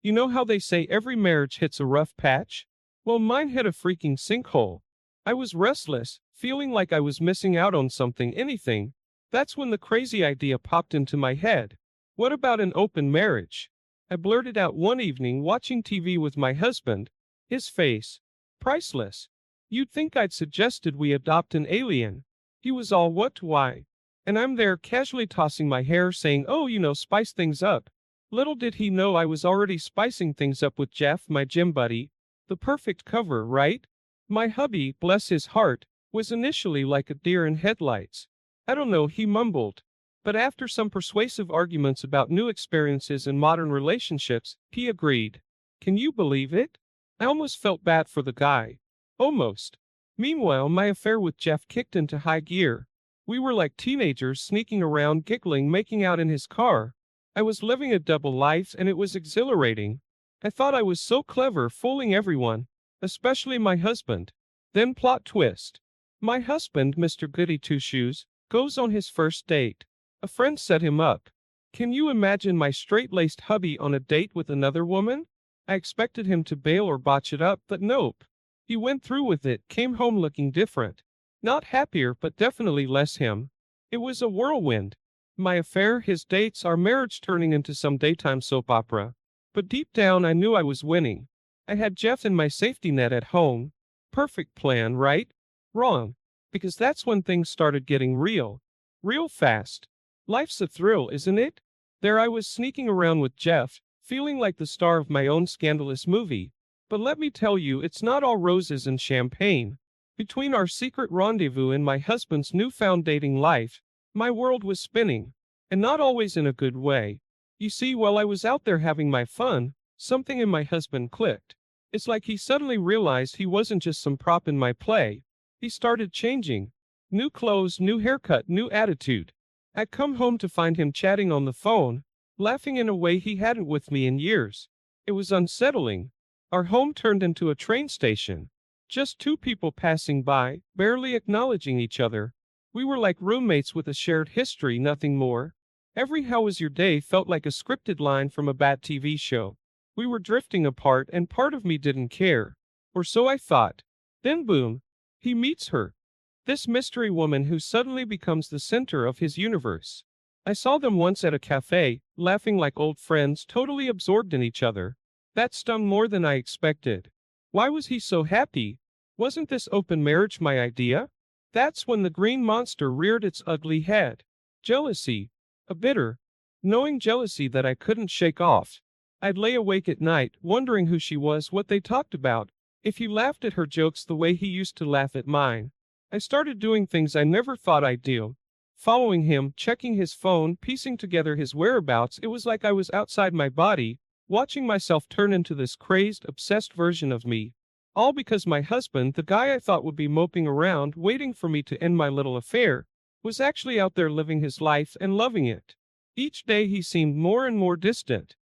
You know how they say every marriage hits a rough patch? Well, mine hit a freaking sinkhole. I was restless, feeling like I was missing out on something, anything. That's when the crazy idea popped into my head. What about an open marriage? I blurted out one evening watching TV with my husband. His face, priceless. You'd think I'd suggested we adopt an alien. He was all what, why? And I'm there casually tossing my hair saying, oh, spice things up. Little did he know I was already spicing things up with Jeff, my gym buddy. The perfect cover, right? My hubby, bless his heart, was initially like a deer in headlights. I don't know, he mumbled. But after some persuasive arguments about new experiences in modern relationships, he agreed. Can you believe it? I almost felt bad for the guy. Almost. Meanwhile, my affair with Jeff kicked into high gear. We were like teenagers sneaking around, giggling, making out in his car. I was living a double life and it was exhilarating. I thought I was so clever, fooling everyone, especially my husband. Then plot twist. My husband, Mr. Goody Two-Shoes, goes on his first date. A friend set him up. Can you imagine my straight-laced hubby on a date with another woman? I expected him to bail or botch it up, but nope. He went through with it, came home looking different. Not happier, but definitely less him. It was a whirlwind. My affair, his dates, our marriage turning into some daytime soap opera. But deep down I knew I was winning. I had Jeff in my safety net at home. Perfect plan, right? Wrong. Because that's when things started getting real. Real fast. Life's a thrill, isn't it? There I was sneaking around with Jeff, feeling like the star of my own scandalous movie. But let me tell you, it's not all roses and champagne. Between our secret rendezvous and my husband's newfound dating life, my world was spinning. And not always in a good way. You see, while I was out there having my fun, something in my husband clicked. It's like he suddenly realized he wasn't just some prop in my play. He started changing. New clothes, new haircut, new attitude. I'd come home to find him chatting on the phone, laughing in a way he hadn't with me in years. It was unsettling. Our home turned into a train station. Just two people passing by, barely acknowledging each other. We were like roommates with a shared history, nothing more. Every "how was your day" felt like a scripted line from a bad TV show. We were drifting apart and part of me didn't care. Or so I thought. Then boom. He meets her. This mystery woman who suddenly becomes the center of his universe. I saw them once at a cafe, laughing like old friends, totally absorbed in each other. That stung more than I expected. Why was he so happy? Wasn't this open marriage my idea? That's when the green monster reared its ugly head. Jealousy. A bitter, knowing jealousy that I couldn't shake off. I'd lay awake at night, wondering who she was, what they talked about, if he laughed at her jokes the way he used to laugh at mine. I started doing things I never thought I'd do. Following him, checking his phone, piecing together his whereabouts. It was like I was outside my body, watching myself turn into this crazed, obsessed version of me. All because my husband, the guy I thought would be moping around, waiting for me to end my little affair, was actually out there living his life and loving it. Each day he seemed more and more distant.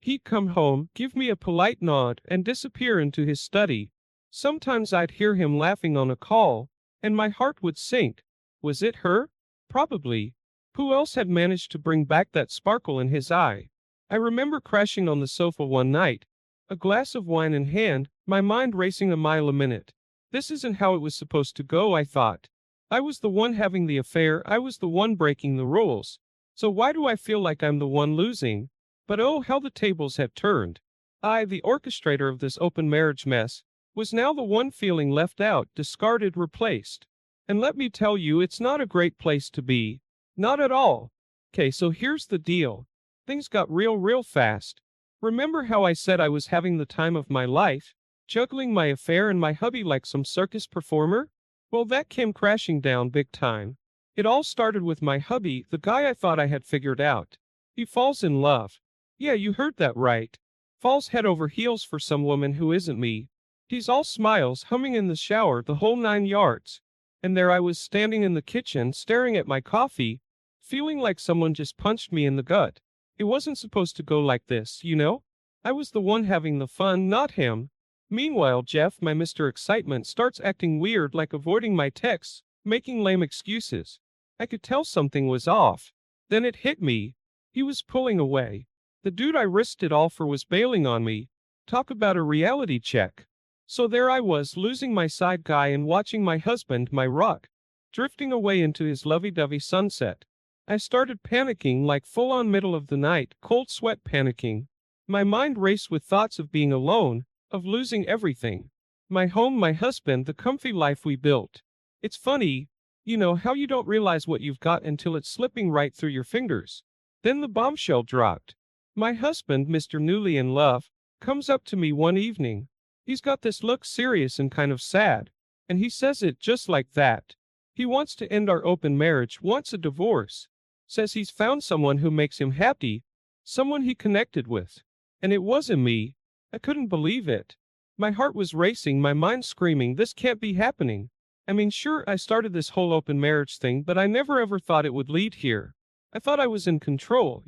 He'd come home, give me a polite nod, and disappear into his study. Sometimes I'd hear him laughing on a call, and my heart would sink. Was it her? Probably. Who else had managed to bring back that sparkle in his eye? I remember crashing on the sofa one night, a glass of wine in hand, my mind racing a mile a minute. This isn't how it was supposed to go, I thought. I was the one having the affair, I was the one breaking the rules. So why do I feel like I'm the one losing? But oh, how the tables had turned. I, the orchestrator of this open marriage mess, was now the one feeling left out, discarded, replaced. And let me tell you, it's not a great place to be. Not at all. Okay, so here's the deal. Things got real fast. Remember how I said I was having the time of my life, juggling my affair and my hubby like some circus performer? Well, that came crashing down big time. It all started with my hubby, the guy I thought I had figured out. He falls in love. Yeah, you heard that right. Falls head over heels for some woman who isn't me. He's all smiles, humming in the shower, the whole 9 yards. And there I was standing in the kitchen, staring at my coffee, feeling like someone just punched me in the gut. It wasn't supposed to go like this, you know? I was the one having the fun, not him. Meanwhile, Jeff, my Mr. Excitement, starts acting weird, like avoiding my texts, making lame excuses. I could tell something was off. Then it hit me. He was pulling away. The dude I risked it all for was bailing on me. Talk about a reality check. So there I was, losing my side guy and watching my husband, my rock, drifting away into his lovey-dovey sunset. I started panicking, like full-on middle of the night, cold sweat panicking. My mind raced with thoughts of being alone, of losing everything. My home, my husband, the comfy life we built. It's funny, how you don't realize what you've got until it's slipping right through your fingers. Then the bombshell dropped. My husband, Mr. Newly in Love, comes up to me one evening. He's got this look serious and kind of sad, and he says it just like that. He wants to end our open marriage, wants a divorce. Says he's found someone who makes him happy, someone he connected with. And it wasn't me. I couldn't believe it. My heart was racing, my mind screaming, this can't be happening. I mean, sure, I started this whole open marriage thing, but I never ever thought it would lead here. I thought I was in control,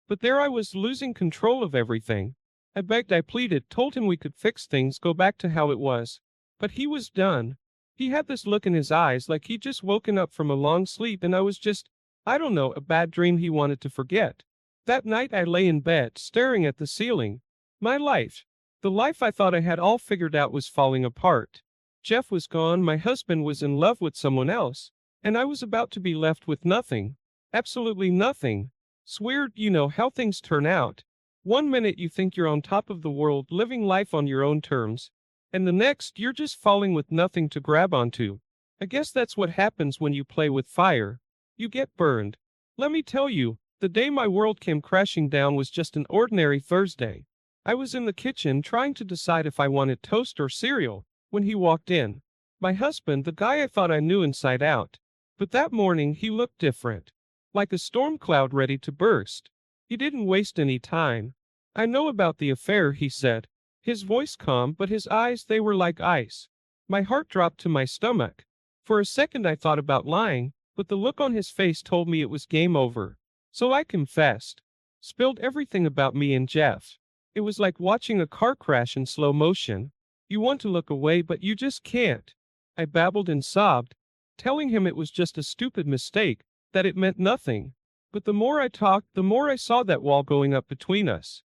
But there I was, losing control of everything. I begged, I pleaded, told him we could fix things, go back to how it was. But he was done. He had this look in his eyes like he'd just woken up from a long sleep and I was just, I don't know, a bad dream he wanted to forget. That night I lay in bed, staring at the ceiling. My life. The life I thought I had all figured out was falling apart. Jeff was gone, my husband was in love with someone else, and I was about to be left with nothing. Absolutely nothing. It's weird, how things turn out. One minute you think you're on top of the world, living life on your own terms, and the next you're just falling with nothing to grab onto. I guess that's what happens when you play with fire. You get burned. Let me tell you, the day my world came crashing down was just an ordinary Thursday. I was in the kitchen trying to decide if I wanted toast or cereal, when he walked in. My husband, the guy I thought I knew inside out. But that morning he looked different. Like a storm cloud ready to burst. He didn't waste any time. I know about the affair, he said. His voice calm, but his eyes, they were like ice. My heart dropped to my stomach. For a second I thought about lying, but the look on his face told me it was game over. So I confessed. Spilled everything about me and Jeff. It was like watching a car crash in slow motion. You want to look away, but you just can't. I babbled and sobbed, telling him it was just a stupid mistake, that it meant nothing. But the more I talked, the more I saw that wall going up between us.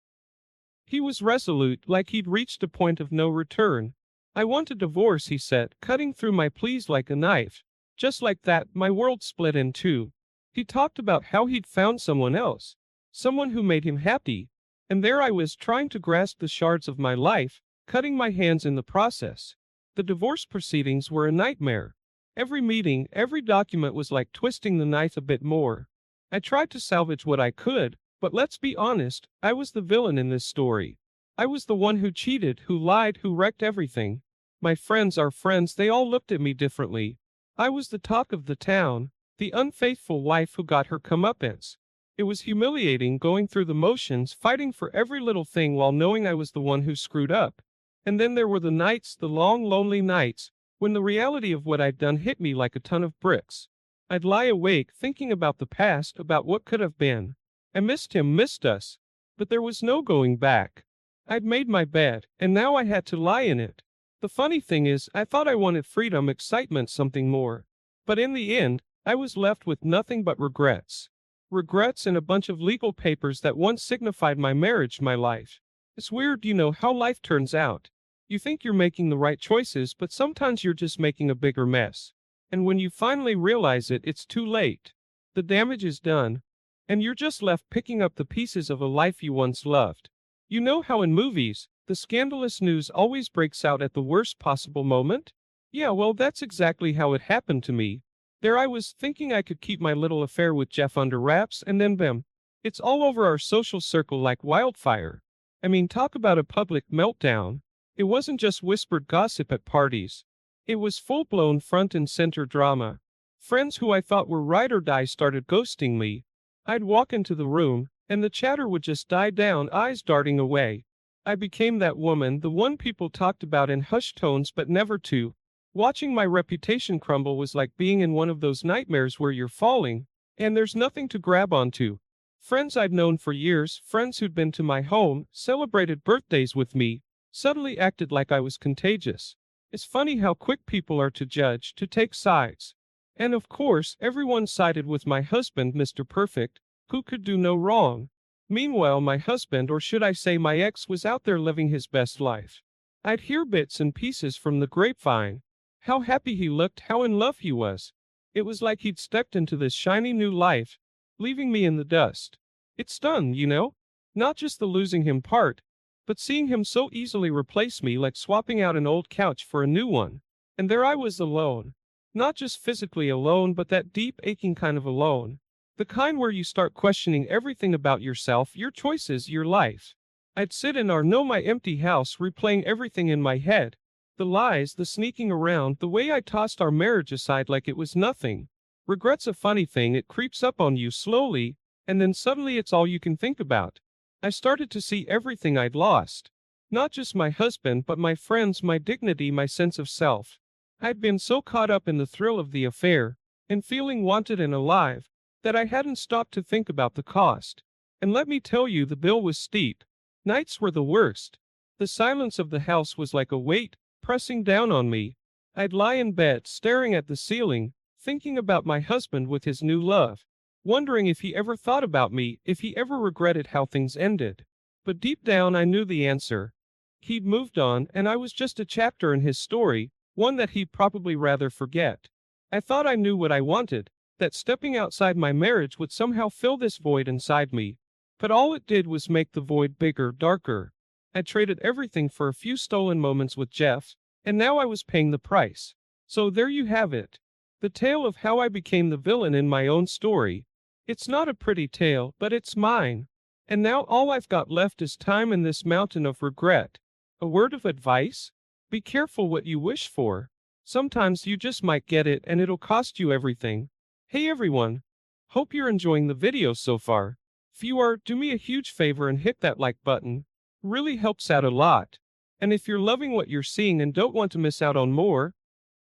He was resolute, like he'd reached a point of no return. I want a divorce, he said, cutting through my pleas like a knife. Just like that, my world split in two. He talked about how he'd found someone else, someone who made him happy. And there I was, trying to grasp the shards of my life, cutting my hands in the process. The divorce proceedings were a nightmare. Every meeting, every document was like twisting the knife a bit more. I tried to salvage what I could, but let's be honest, I was the villain in this story. I was the one who cheated, who lied, who wrecked everything. My friends, our friends, they all looked at me differently. I was the talk of the town, the unfaithful wife who got her comeuppance. It was humiliating, going through the motions, fighting for every little thing while knowing I was the one who screwed up. And then there were the nights, the long, lonely nights, when the reality of what I'd done hit me like a ton of bricks. I'd lie awake thinking about the past, about what could have been. I missed him, missed us. But there was no going back. I'd made my bed, and now I had to lie in it. The funny thing is, I thought I wanted freedom, excitement, something more. But in the end, I was left with nothing but regrets. Regrets and a bunch of legal papers that once signified my marriage, my life. It's weird, how life turns out. You think you're making the right choices, but sometimes you're just making a bigger mess. And when you finally realize it, it's too late. The damage is done. And you're just left picking up the pieces of a life you once loved. You know how in movies, the scandalous news always breaks out at the worst possible moment? Yeah, well, that's exactly how it happened to me. There I was, thinking I could keep my little affair with Jeff under wraps, and then bam. It's all over our social circle like wildfire. I mean, talk about a public meltdown. It wasn't just whispered gossip at parties. It was full-blown front and center drama. Friends who I thought were ride or die started ghosting me. I'd walk into the room, and the chatter would just die down, eyes darting away. I became that woman, the one people talked about in hushed tones but never to. Watching my reputation crumble was like being in one of those nightmares where you're falling, and there's nothing to grab onto. Friends I'd known for years, friends who'd been to my home, celebrated birthdays with me, suddenly acted like I was contagious. It's funny how quick people are to judge, to take sides. And of course, everyone sided with my husband, Mr. Perfect, who could do no wrong. Meanwhile, my husband, or should I say my ex, was out there living his best life. I'd hear bits and pieces from the grapevine. How happy he looked, how in love he was. It was like he'd stepped into this shiny new life, leaving me in the dust. It stung, you know? Not just the losing him part, but seeing him so easily replace me, like swapping out an old couch for a new one. And there I was alone. Not just physically alone, but that deep, aching kind of alone. The kind where you start questioning everything about yourself, your choices, your life. I'd sit in our my empty house, replaying everything in my head. The lies, the sneaking around, the way I tossed our marriage aside like it was nothing. Regret's a funny thing, it creeps up on you slowly, and then suddenly it's all you can think about. I started to see everything I'd lost. Not just my husband, but my friends, my dignity, my sense of self. I'd been so caught up in the thrill of the affair, and feeling wanted and alive, that I hadn't stopped to think about the cost. And let me tell you, the bill was steep. Nights were the worst. The silence of the house was like a weight, pressing down on me. I'd lie in bed, staring at the ceiling, thinking about my husband with his new love, wondering if he ever thought about me, if he ever regretted how things ended. But deep down I knew the answer. He'd moved on, and I was just a chapter in his story, one that he'd probably rather forget. I thought I knew what I wanted, that stepping outside my marriage would somehow fill this void inside me. But all it did was make the void bigger, darker. I traded everything for a few stolen moments with Jeff, and now I was paying the price. So there you have it. The tale of how I became the villain in my own story. It's not a pretty tale, but it's mine. And now all I've got left is time and this mountain of regret. A word of advice? Be careful what you wish for. Sometimes you just might get it and it'll cost you everything. Hey everyone. Hope you're enjoying the video so far. If you are, do me a huge favor and hit that like button. Really helps out a lot. And if you're loving what you're seeing and don't want to miss out on more,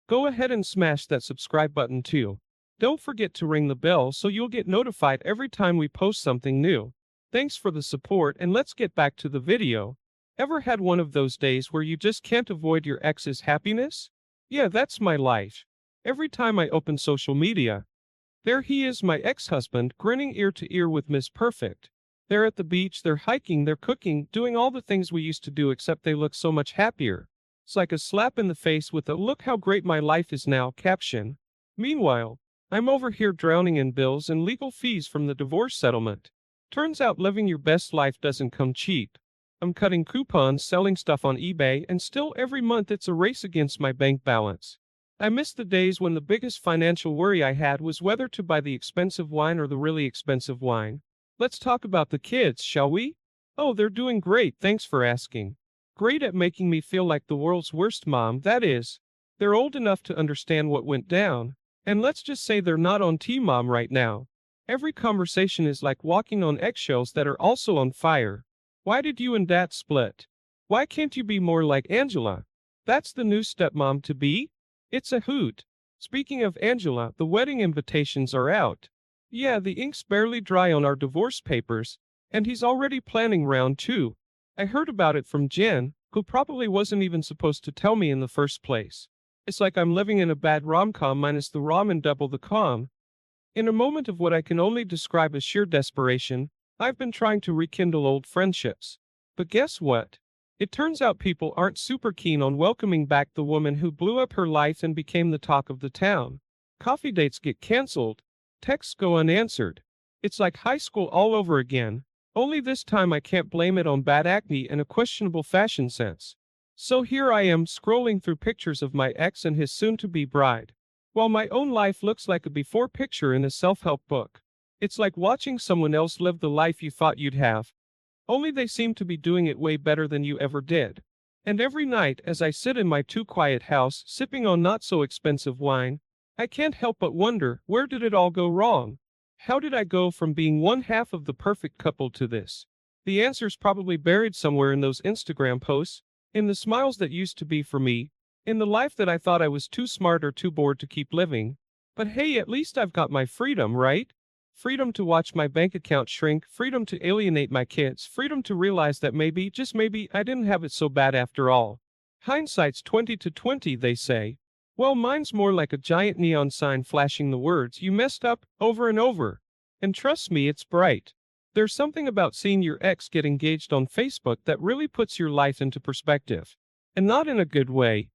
go ahead and smash that subscribe button too. Don't forget to ring the bell so you'll get notified every time we post something new. Thanks for the support, and let's get back to the video. Ever had one of those days where you just can't avoid your ex's happiness? Yeah, that's my life. Every time I open social media, there he is, my ex-husband, grinning ear to ear with Miss Perfect. They're at the beach, they're hiking, they're cooking, doing all the things we used to do, except they look so much happier. It's like a slap in the face with a "look how great my life is now" caption. Meanwhile, I'm over here drowning in bills and legal fees from the divorce settlement. Turns out living your best life doesn't come cheap. I'm cutting coupons, selling stuff on eBay, and still every month it's a race against my bank balance. I miss the days when the biggest financial worry I had was whether to buy the expensive wine or the really expensive wine. Let's talk about the kids, shall we? Oh, they're doing great, thanks for asking. Great at making me feel like the world's worst mom, that is. They're old enough to understand what went down. And let's just say they're not on Team Mom right now. Every conversation is like walking on eggshells that are also on fire. Why did you and Dad split? Why can't you be more like Angela? That's the new stepmom to be? It's a hoot. Speaking of Angela, the wedding invitations are out. Yeah, the ink's barely dry on our divorce papers, and he's already planning round 2. I heard about it from Jen, who probably wasn't even supposed to tell me in the first place. It's like I'm living in a bad rom-com minus the rom and double the com. In a moment of what I can only describe as sheer desperation, I've been trying to rekindle old friendships. But guess what? It turns out people aren't super keen on welcoming back the woman who blew up her life and became the talk of the town. Coffee dates get canceled. Texts go unanswered. It's like high school all over again. Only this time I can't blame it on bad acne and a questionable fashion sense. So here I am scrolling through pictures of my ex and his soon-to-be bride, while my own life looks like a before picture in a self-help book. It's like watching someone else live the life you thought you'd have. Only they seem to be doing it way better than you ever did. And every night, as I sit in my too-quiet house, sipping on not-so-expensive wine, I can't help but wonder, where did it all go wrong? How did I go from being one half of the perfect couple to this? The answer's probably buried somewhere in those Instagram posts, in the smiles that used to be for me, in the life that I thought I was too smart or too bored to keep living. But hey, at least I've got my freedom, right? Freedom to watch my bank account shrink, freedom to alienate my kids, freedom to realize that maybe, just maybe, I didn't have it so bad after all. Hindsight's 20/20, they say. Well, mine's more like a giant neon sign flashing the words "you messed up" over and over. And trust me, it's bright. There's something about seeing your ex get engaged on Facebook that really puts your life into perspective. And not in a good way,